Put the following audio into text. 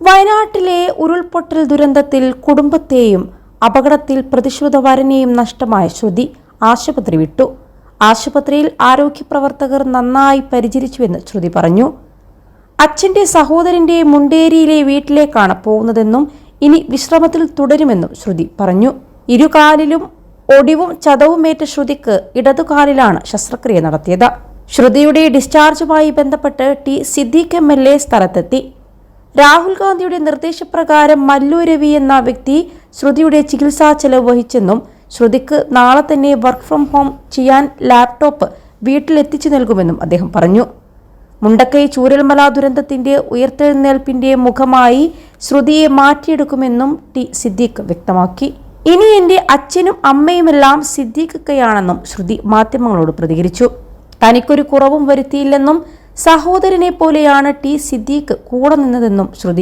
വയനാട്ടിലെ ഉരുൾപൊട്ടൽ ദുരന്തത്തിൽ കുടുംബത്തെയും അപകടത്തിൽ പ്രതിശ്രുത വരനെയും നഷ്ടമായ ശ്രുതി ആശുപത്രി വിട്ടു. ആശുപത്രിയിൽ ആരോഗ്യപ്രവർത്തകർ നന്നായി പരിചരിച്ചുവെന്ന് ശ്രുതി പറഞ്ഞു. അച്ഛന്റെ സഹോദരന്റെ മുണ്ടേരിയിലെ വീട്ടിലേക്കാണ് പോകുന്നതെന്നും ഇനി വിശ്രമത്തിൽ തുടരുമെന്നും ശ്രുതി പറഞ്ഞു. ഇരുകാലിലും ഒടിവും ചതവുമേറ്റ ശ്രുതിക്ക് ഇടതുകാലിലാണ് ശസ്ത്രക്രിയ നടത്തിയത്. ശ്രുതിയുടെ ഡിസ്ചാർജുമായി ബന്ധപ്പെട്ട് ടി സിദ്ദീഖ് MLA സ്ഥലത്തെത്തി. രാഹുൽ ഗാന്ധിയുടെ നിർദ്ദേശപ്രകാരം മല്ലു രവി എന്ന വ്യക്തി ശ്രുതിയുടെ ചികിത്സാ ചെലവ് വഹിച്ചെന്നും ശ്രുതിക്ക് നാളെ തന്നെ വർക്ക് ഫ്രം ഹോം ചെയ്യാൻ ലാപ്ടോപ്പ് വീട്ടിലെത്തിച്ചു നൽകുമെന്നും അദ്ദേഹം പറഞ്ഞു. മുണ്ടക്കൈ ചൂരൽമല ദുരന്തത്തിന്റെ ഉയർത്തെഴുന്നേൽപ്പിന്റെ മുഖമായി ശ്രുതിയെ മാറ്റിയെടുക്കുമെന്നും ടി സിദ്ദീഖ് വ്യക്തമാക്കി. ഇനി എന്റെ അച്ഛനും അമ്മയുമെല്ലാം സിദ്ദീഖിക്കയാണെന്നും ശ്രുതി മാധ്യമങ്ങളോട് പ്രതികരിച്ചു. തനിക്കൊരു കുറവും വരുത്തിയില്ലെന്നും സഹോദരനെ പോലെയാണ് ടി സിദ്ദീഖ് കൂടെ നിന്നതെന്നും ശ്രുതി